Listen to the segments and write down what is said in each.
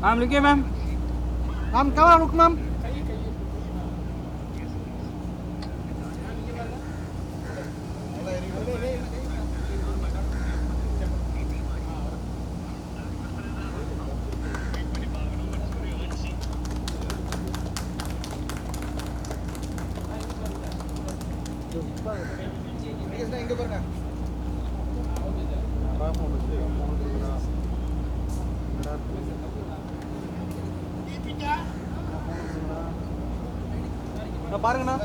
Ma'am लिखिए ma'am. Ma'am कहाँ रुक मैम? இங்க பாருங்க. பாருங்கண்ணா.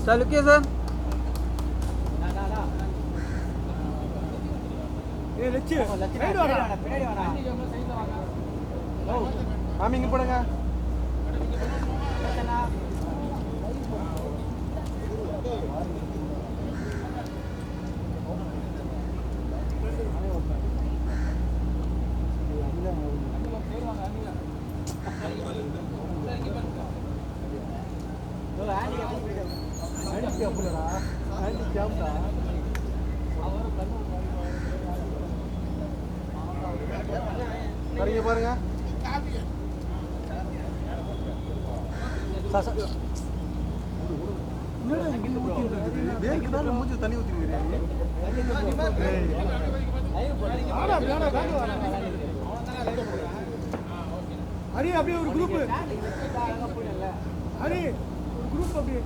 सर लिखिए सर। ஏ லட்சு சைடு வாடா. பின்னாடி வாடா. மாமி இங்க போடுங்க. பாருங்க பாருங்க. மூச்சு தண்ணி ஊற்றிருக்கிறேன். ஹரி அப்படியே ஒரு குரூப். ஹரி ஒரு குரூப் அப்படியே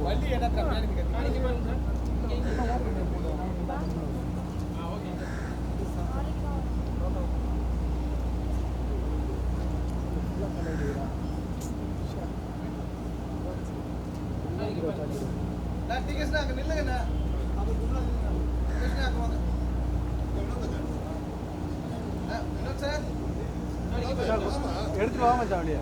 வண்டி ஏடா எடுத்துட்டு வா மச்சான் வெளியே.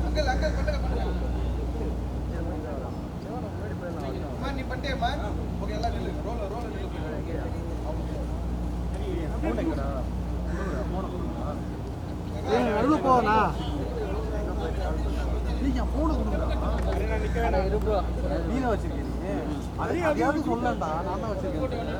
அங்கல் அங்கல் பட்டங்க பட்டங்க. அம்மா நீ பட்டேமா? ஓகே எல்லாம் நில்லு. ரோல ரோல நில்லு. போன் எங்கடா? போன் கொடுங்க. ஏய் நடுவுல போவனா? நீங்க போன் கொடுங்கடா. நான் நிக்கறேன். இரு ப்ரோ. நீங்க வச்சிருக்கீங்க. அதையாவது சொல்லண்டா. நான் தான் வச்சிருக்கேன்.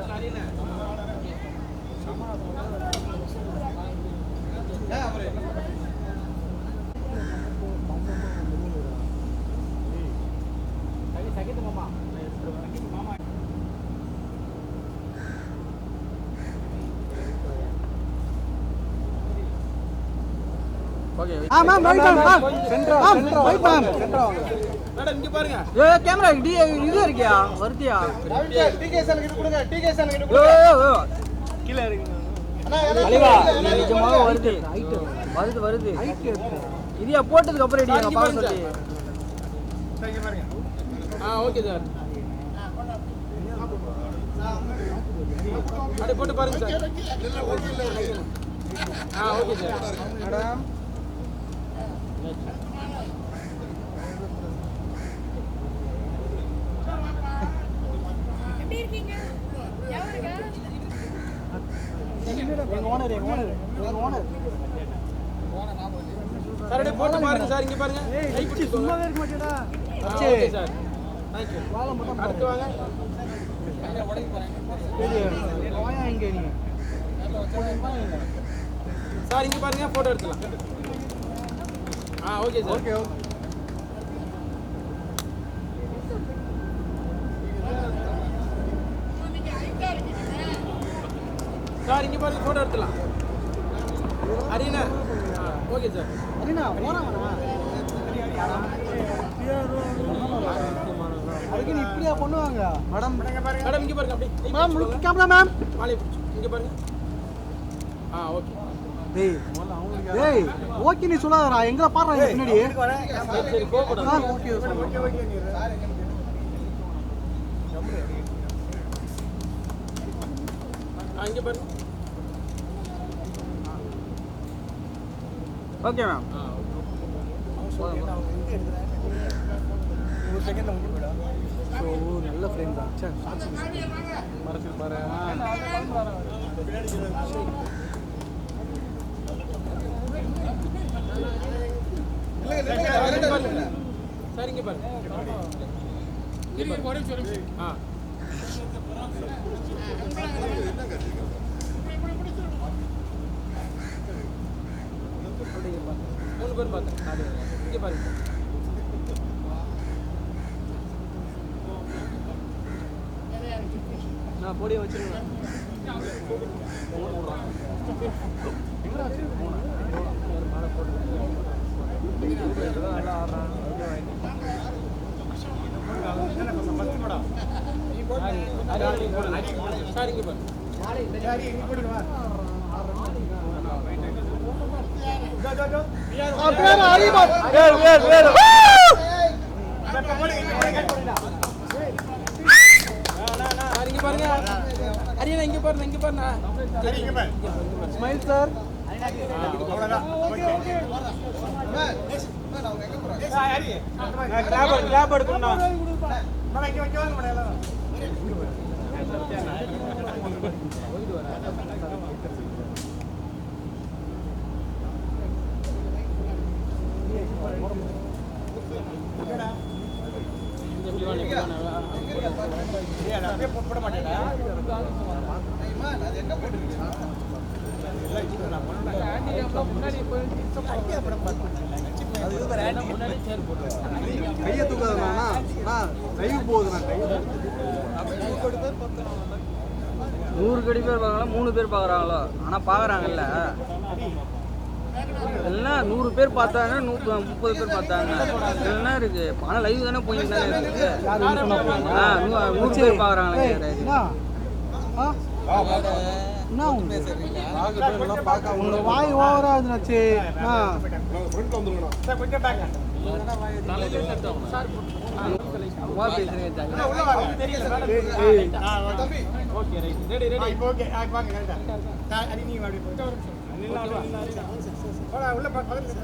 ओके हां ma'am right ma'am centre right ma'am centre வாங்க மேடம் இங்க பாருங்க ஏ கேமரா இது இருக்கியா வருதியா டிகேசன் கிட்ட கொடுங்க டிகேசன் கிட்ட கொடுங்க கீழ இறங்குங்க அண்ணா அலிவா நிஜமாக வருது வருது வருது இதியா போட்டதுக்கு அப்புறம் ரெடியா பாக்க சொல்லி சரி இங்க பாருங்க ஓகே சார் அட போட்டு பாருங்க சார் ஓகே சார் மேடம் எப்படி இருக்கீங்க யாருங்க எங்க ஓனர் சார் அப்படியே போட்டு பாருங்க சார் இங்க பாருங்க ஏய் சும்மாவே இருக்க மாட்டேடா ஓகே சார் थैंक यू வாள மட்டும் அடுத்து வாங்க உடைக்க போறேன் வாயா இங்க நீ சார் இங்க பாருங்க போட்டோ எடுத்துலாம் okay sir okay okay sir இங்க பாருங்க போட்டோ எடுத்துலாம் அரினா ஓகே சார் அரினா போறாமடா அதுக்கு நீ இப்படியா பண்ணுவாங்க மேடம் மேடம் இங்க பாருங்க அப்படியே மேம் லுக் கேமரா மேம் மாலை இங்க பாருங்க ஓகே டேய் ஓகே நீ சொல்லாதடா எங்க பாறா பின்னாடி சரி கோபப்படாத ஓகே ஓகே ஓகே சார் இங்க பாருங்க ஓகே மேம் ஒரு செகண்ட்ல வந்து போடா சோ நல்ல ஃப்ரேம் தான் சே மறந்து பாரு சார் இங்க பாருங்க இங்க பாருங்க பேர் பார்த்தேன். இங்கே பாருங்க. நான் பொடியை வச்சிருக்கேன். Smile sir. கையை தூக்காதுண்ணா. லைவ் போகுதுண்ணா. 100 கோடி பேர் பார்க்கலாம், 3 பேர் பார்க்குறாங்களோ? ஆனால் பார்க்குறாங்கல்ல, எல்லாம் 100 பேர் பார்த்தாங்க, 30 பேர் பார்த்தாங்க. என்ன இருக்கு? ஆனால் லைவ் தானே போயிட்டு தானே இருக்கு. 100 பேர் பார்க்குறாங்களே. உங்க வாய் ஓவரா இருந்துச்சு.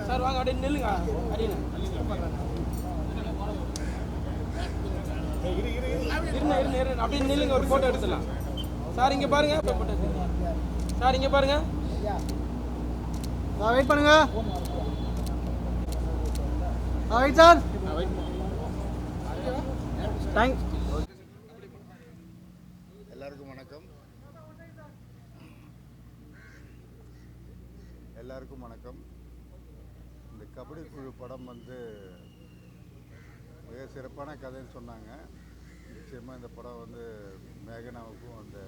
சார் வாங்க, அப்படியே நில்லுங்க. அப்படியே நில்லுங்க, ஒரு போட்டோ எடுத்துலாம். சார் இங்க பாருங்க. சார் இங்க பாருங்க. வெயிட் பண்ணுங்க. Wait sir. தேங்க்ஸ். எல்லாருக்கும் வணக்கம். எல்லாருக்கும் வணக்கம். இந்த கபடி குழு படம் வந்து மிக சிறப்பான கதைன்னு சொன்னாங்க. நிச்சயமாக இந்த படம் வந்து மேகனாவுக்கும் அந்த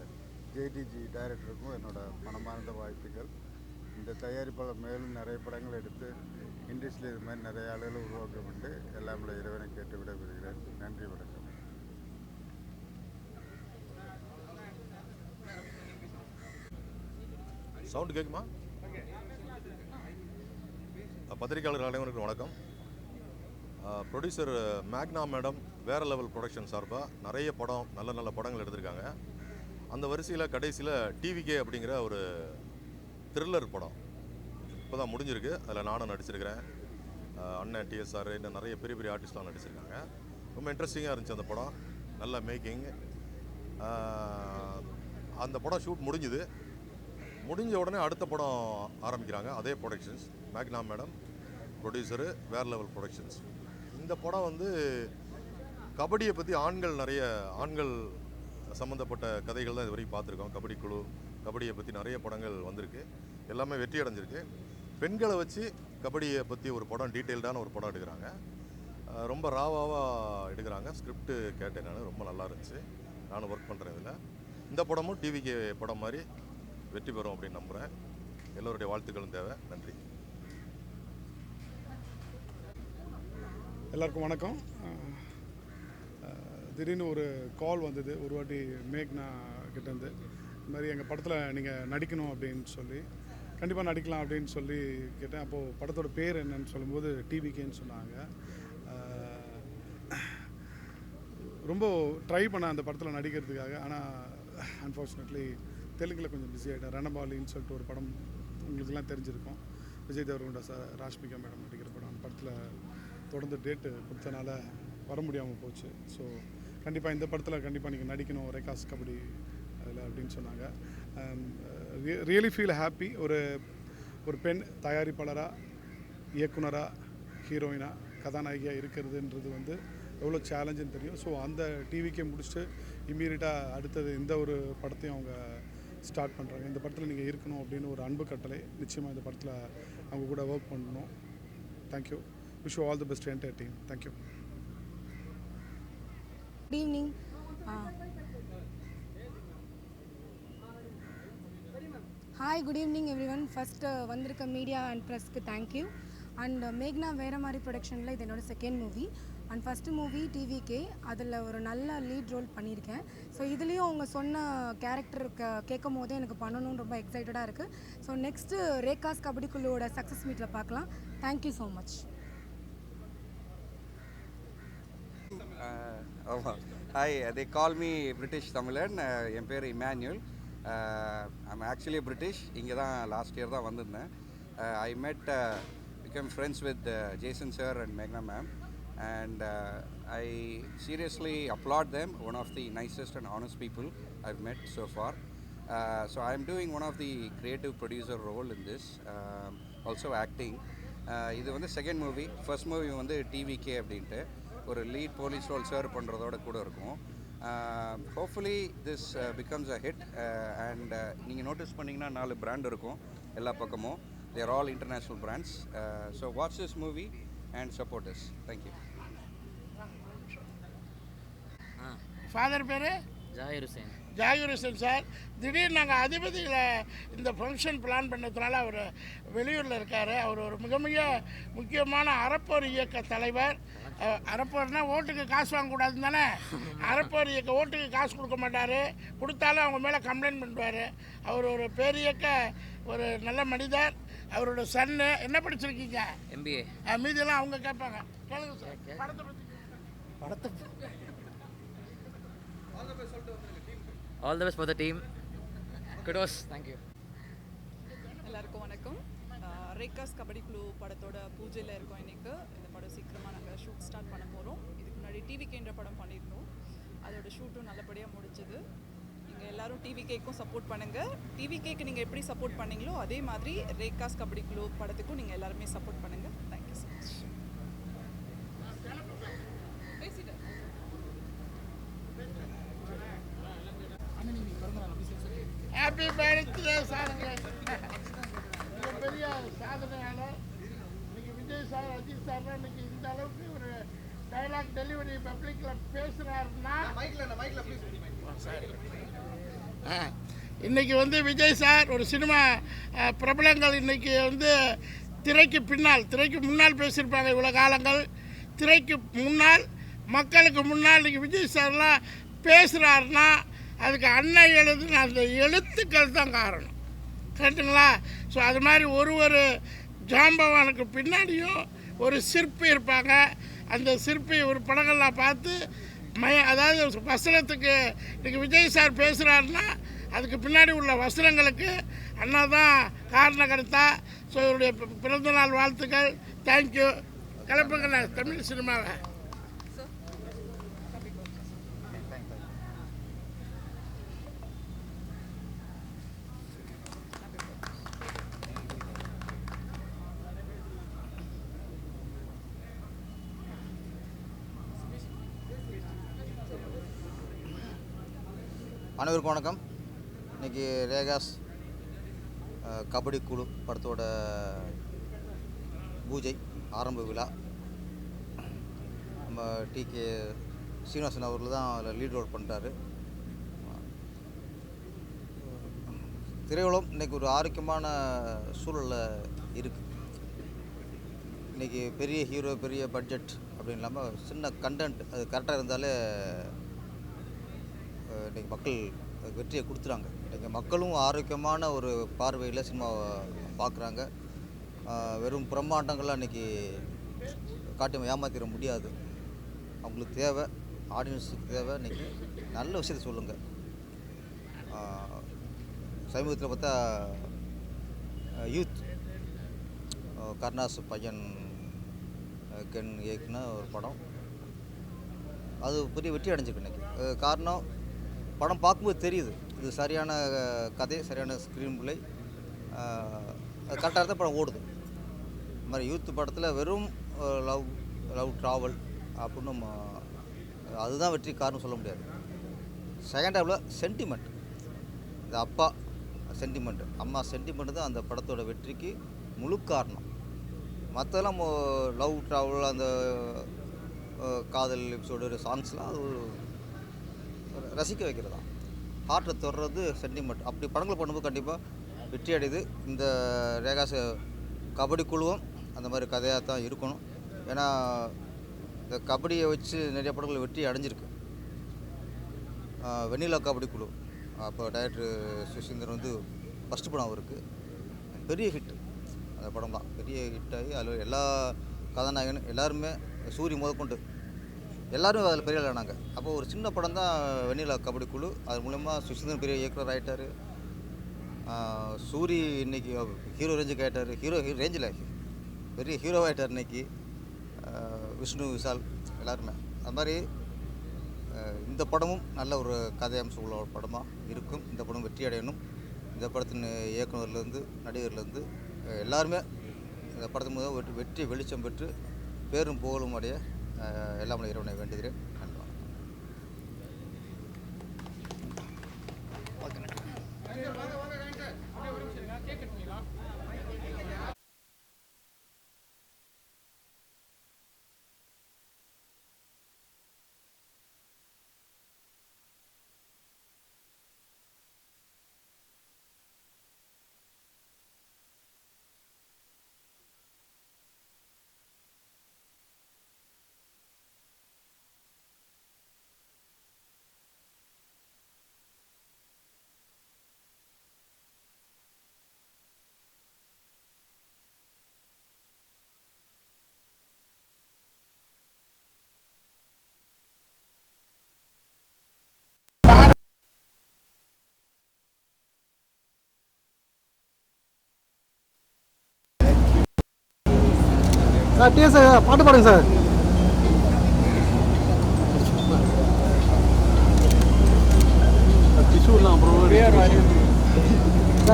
ஜேடிஜி டைரக்டருக்கும் என்னோட மனமார்ந்த வாழ்த்துக்கள். இந்த தயாரிப்பாளர் மேலும் நிறைய படங்கள் எடுத்து இண்டஸ்ட்ரியில் இது மாதிரி நிறைய ஆளுகளை உருவாக்க கொண்டு எல்லாம் இறைவனை கேட்டு விடைபெறுகிறேன். நன்றி, வணக்கம். சவுண்டு கேட்குமா? பத்திரிகையாளர் அனைவருக்கும் வணக்கம். ப்ரொடியூசர் மேக்னா மேடம் வேறு லெவல் ப்ரொடக்ஷன் சார்பாக நிறைய படம், நல்ல நல்ல படங்கள் எடுத்திருக்காங்க. அந்த வரிசையில் கடைசியில் டிவிகே அப்படிங்கிற ஒரு த்ரில்லர் படம் இப்போ தான் முடிஞ்சிருக்கு. அதில் நானும் நடிச்சிருக்கிறேன். அண்ணன் டிஎஸ்ஆர் இன்னும் நிறைய பெரிய பெரிய ஆர்டிஸ்ட்லாம் நடிச்சிருக்காங்க. ரொம்ப இன்ட்ரெஸ்டிங்காக இருந்துச்சு அந்த படம். நல்ல மேக்கிங். அந்த படம் ஷூட் முடிஞ்ச உடனே அடுத்த படம் ஆரம்பிக்கிறாங்க. அதே ப்ரொடக்ஷன்ஸ், மேக்னா மேடம் ப்ரொடியூசரு, வேறு லெவல் ப்ரொடக்ஷன்ஸ். இந்த படம் வந்து கபடியை பற்றி ஆண்கள் சம்மந்தப்பட்ட கதைகள் தான் இது வரைக்கும் பார்த்துருக்கோம். கபடி குழு, கபடியை பற்றி நிறைய படங்கள் வந்திருக்கு. எல்லாமே வெற்றி அடைஞ்சிருக்கு. பெண்களை வச்சு கபடியை பற்றி ஒரு படம், டீட்டெயில்டான ஒரு படம் எடுக்கிறாங்க. ரொம்ப ராவாவாக எடுக்கிறாங்க. ஸ்கிரிப்டு கேட்டேன் நான், ரொம்ப நல்லா இருந்துச்சு. நானும் ஒர்க் பண்ணுறேன் இதில். இந்த படமும் டிவிகே படம் மாதிரி வெற்றி பெறும் அப்படின்னு நம்புகிறேன். எல்லோருடைய வாழ்த்துக்களும் தேவை. நன்றி. எல்லாருக்கும் வணக்கம். திடீர்னு ஒரு கால் வந்தது ஒரு வாட்டி மேக்னா கிட்டேருந்து. இது மாதிரி எங்கள் படத்தில் நீங்கள் நடிக்கணும் அப்படின்னு சொல்லி, கண்டிப்பாக நடிக்கலாம் அப்படின்னு சொல்லி கேட்டேன். அப்போது படத்தோட பேர் என்னன்னு சொல்லும்போது டிவிகேன்னு சொன்னாங்க. ரொம்ப ட்ரை பண்ணேன் அந்த படத்தில் நடிக்கிறதுக்காக. ஆனால் அன்ஃபார்ச்சுனேட்லி தெலுங்கில் கொஞ்சம் பிஸி ஆகிட்டேன். ரணபாலின்னு சொல்லிட்டு ஒரு படம் உங்களுக்குலாம் தெரிஞ்சிருக்கும். விஜய் தேவரகுண்டா சார், ராஷ்மிகா மேடம் நடிக்கிற படம். அந்த படத்தில் தொடர்ந்து டேட்டு கொடுத்தனால வர முடியாமல் போச்சு. ஸோ கண்டிப்பாக இந்த படத்தில் கண்டிப்பாக நீங்கள் நடிக்கணும் ரெகாஸ் கபடி அதில் அப்படின்னு சொன்னாங்க. Really feel happy. ஒரு பெண் தயாரிப்பாளராக, இயக்குனராக, ஹீரோயினாக, கதாநாயகியாக இருக்கிறதுன்றது வந்து எவ்வளோ சேலஞ்சுன்னு தெரியும். ஸோ அந்த டிவிக்கே முடிச்சுட்டு இம்மீடியட்டாக அடுத்தது இந்த ஒரு படத்தையும் அவங்க ஸ்டார்ட் பண்ணுறாங்க. இந்த படத்தில் நீங்கள் இருக்கணும் அப்படின்னு ஒரு அன்பு கட்டளை. நிச்சயமாக இந்த படத்தில் அவங்க கூட ஒர்க் பண்ணணும். Thank you. Wish you all the best entire team. Thank you. Good evening. Hi, good evening every one. First வந்திருக்க மீடியா அண்ட் ப்ரெஸ்க்கு தேங்க்யூ. அண்ட் மேக்னா வேறு மாதிரி ப்ரொடக்ஷனில் இது என்னோடய second movie. And first movie TVK, அதில் ஒரு நல்ல லீட் ரோல் பண்ணியிருக்கேன். ஸோ இதுலேயும் அவங்க சொன்ன கேரக்டர் கேட்கும் போதே எனக்கு பண்ணணும்னு ரொம்ப எக்ஸைட்டடாக இருக்குது. ஸோ நெக்ஸ்ட்டு ரேகாஸ் கபடி குழுவோட சக்ஸஸ் மீட்டில் பார்க்கலாம். Thank you so much. Hi, they call me British தமிழன். என் பேர் இமானுவல். I'm actually British. இங்கே தான் லாஸ்ட் இயர் தான் வந்திருந்தேன். ஐ மெட் became friends with Jason sir and Meghna ma'am, and I seriously applaud them. One of the nicest and honest people I've met so far. So I'm doing one of the creative producer role in this, also acting. இது வந்து second movie. First movie வந்து TVK அப்படின்ட்டு ஒரு lead police role serve பண்ணுறதோட கூட இருக்கும். Hopefully this becomes a hit. And நீங்கள் notice பண்ணிங்கன்னா 4 பிராண்ட் இருக்கும் எல்லா பக்கமும். They are all international brands. So watch this movie and support us. Thank you. Father பேர் ஜாகிர் ஹுசேன் சார். திடீர்னு நாங்கள் அதிபதியில் இந்த ஃபங்க்ஷன் பிளான் பண்ணதுனால அவர் வெளியூரில் இருக்கார். அவர் ஒரு மிக மிக முக்கியமான அறப்போர் இயக்க தலைவர். அறப்போர்னால் ஓட்டுக்கு காசு வாங்கக்கூடாதுன்னு தானே. அறப்போர் இயக்க ஓட்டுக்கு காசு கொடுக்க மாட்டார், கொடுத்தாலும் அவங்க மேலே கம்ப்ளைண்ட் பண்ணுவார். அவர் ஒரு பேரியக்க ஒரு நல்ல மனிதர். அவரோட சன்னு. என்ன படிச்சிருக்கீங்க? MBA. மீதியெல்லாம் அவங்க கேட்பாங்க. கேளுங்க சார். படத்தை All the best for the team. Kudos. Thank you. எல்லாருக்கும் வணக்கம். ரேகாஸ் கபடி குழு படத்தோட பூஜையில் இருக்கோம் இன்றைக்கு. இந்த படம் சீக்கிரமாக நாங்கள் ஷூட் ஸ்டார்ட் பண்ண போகிறோம். இதுக்கு முன்னாடி டிவிகேன்ற படம் பண்ணியிருந்தோம். அதோட ஷூட்டும் நல்லபடியாக முடிஞ்சது. நீங்கள் எல்லோரும் டிவிகேக்கும் சப்போர்ட் பண்ணுங்கள். டிவிகேக்கு நீங்கள் எப்படி சப்போர்ட் பண்ணீங்களோ அதே மாதிரி ரேகாஸ் கபடி குழு படத்துக்கும் நீங்கள் எல்லாருமே சப்போர்ட் பண்ணுங்கள். Thank you so much. Happy birthday sir. மிகப்பெரிய சாதனையாளர். இன்னைக்கு விஜய் சார், அஜித் சார்லாம் இன்னைக்கு இந்த அளவுக்கு ஒரு டைலாக் டெலிவரி பப்ளிக்கில் பேசுகிறாருன்னா இன்னைக்கு வந்து விஜய் சார் ஒரு சினிமா பிரபலங்கள் இன்னைக்கு வந்து திரைக்கு முன்னால் பேசியிருப்பாங்க இவ்வளோ காலங்கள். திரைக்கு முன்னால், மக்களுக்கு முன்னால் இன்னைக்கு விஜய் சார்லாம் பேசுகிறாருன்னா அதுக்கு அண்ணன் எழுதுன அந்த எழுத்துக்கள் தான் காரணம். கரெக்டுங்களா? ஸோ அது மாதிரி ஒரு ஜாம்பவானுக்கு பின்னாடியும் ஒரு சிற்பி இருப்பாங்க. அந்த சிற்பி ஒரு படங்கள்லாம் பார்த்து அதாவது வசனத்துக்கு இன்றைக்கி விஜய் சார் பேசுகிறாருன்னா அதுக்கு பின்னாடி உள்ள வசனங்களுக்கு அண்ணா தான் காரணக்கர்த்தா. ஸோ இவருடைய பிறந்தநாள் வாழ்த்துக்கள். தேங்க்யூ. கிளப்புங்க தமிழ் சினிமாவை. அனைவருக்கும் வணக்கம். இன்றைக்கி ரேகாஸ் கபடி குழு படத்தோட பூஜை ஆரம்ப விழா. நம்ம டிகே சீனிவாசன் அவர்கள் தான் அதில் லீட் ரோல் பண்ணிட்டாரு. திரையுலகம் இன்றைக்கி ஒரு ஆரோக்கியமான சூழலில் இருக்குது. இன்றைக்கி பெரிய ஹீரோ, பெரிய பட்ஜெட் அப்படின்னு இல்லாமல் சின்ன கண்டென்ட் அது கரெக்டாக இருந்தாலே இன்றைக்கி மக்கள் வெற்றியை கொடுத்துறாங்க. இன்றைக்கி மக்களும் ஆரோக்கியமான ஒரு பார்வையில் சினிமாவை பார்க்குறாங்க. வெறும் பிரம்மாண்டங்கள்லாம் இன்றைக்கி காட்டி ஏமாற்றிட முடியாது. அவங்களுக்கு தேவை, ஆடியன்ஸுக்கு தேவை இன்றைக்கி நல்ல விஷயத்தை சொல்லுங்கள். சமீபத்தில் பார்த்தா யூத் கருணாஸ் பையன் கென் இயக்குன ஒரு படம், அது பெரிய வெற்றி அடைஞ்சிருக்கு இன்றைக்கி. காரணம், படம் பார்க்கும்போது தெரியுது இது சரியான கதை, சரியான ஸ்க்ரீன் பிளே, அது கரெக்டாக இருந்தால் படம் ஓடுது. இது மாதிரி யூத் படத்தில் வெறும் லவ் ட்ராவல் அப்படின்னு அதுதான் வெற்றி காரணம் சொல்ல முடியாது. செகண்ட் ஹாஃபில் சென்டிமெண்ட், இந்த அப்பா சென்டிமெண்ட்டு, அம்மா சென்டிமெண்ட்டு தான் அந்த படத்தோட வெற்றிக்கு முழு காரணம். மற்றதெல்லாம் லவ் ட்ராவல் அந்த காதல் எபிசோடு சாங்ஸ்லாம் அது ரசிக்க வைக்கிறது தான். ஹார்ட்டை தொடுறது சென்டிமெண்ட். அப்படி படங்கள் பண்ணும்போது கண்டிப்பாக வெற்றி அடையுது. இந்த ரேகாஸ் கபடி குழுவும் அந்த மாதிரி கதையாக தான் இருக்கணும். ஏன்னா இந்த கபடியை வச்சு நிறைய படங்கள் வெற்றி அடைஞ்சிருக்கு. வெண்ணிலா கபடி குழு அப்போ டைரக்டர் சுசீந்திரன் வந்து ஃபஸ்ட்டு படம் அவருக்கு பெரிய ஹிட்டு. அந்த படம் தான் பெரிய ஹிட் ஆகி அதில் எல்லா கதாநாயகனும் எல்லாருமே சூரி முதற்கொண்டு எல்லோரும் அதில் பெரிய ஆனாங்க. அப்போ ஒரு சின்ன படம் தான் வெண்ணிலா கபடி குழு. அது மூலமாக சுசீந்திரன் பெரிய இயக்குனர் ஆகிட்டார். சூரி இன்றைக்கி ஹீரோ ரேஞ்சுக்கு ஆகிட்டார். ஹீரோ ரேஞ்சில் பெரிய ஹீரோவாகிட்டார் இன்றைக்கி. விஷ்ணு விஷால் எல்லாருமே அது மாதிரி இந்த படமும் நல்ல ஒரு கதை அம்சம் உள்ள ஒரு படமாக இருக்கும். இந்த படம் வெற்றி அடையணும். இந்த படத்தின் இயக்குநர்லேருந்து நடிகர்லேருந்து எல்லாருமே இந்த படத்தின் முதல் வெற்றி வெளிச்சம் பெற்று பேரும் புகழும் அடைய எல்லாம் இறைவனை வேண்டுகிறேன். நன்றி. சார் டீ சார் பாட்டு பாடுங்க சார். டிஷ்யூலாம் அப்புறம்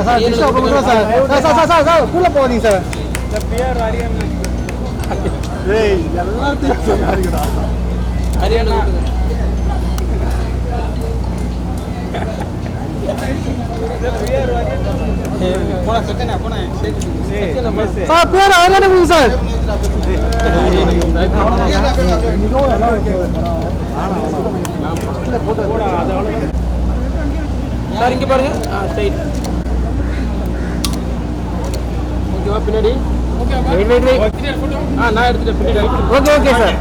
சார் டிஷ்யூ அப்புறம் sir sir sir sir sir கீழே போகாதீங்க சார். இந்த பிஆர் ஹரியான் ஏய் எல்லாத்தையும் சொன்னாருடா. ஹரியானா சார் பேர் ஹரியானா சார். சார் இங்கே பாருங்க. சரி ஓகேவா பின்னாடி நான் எடுத்துட்டேன் பின்னாடி. Okay okay sir.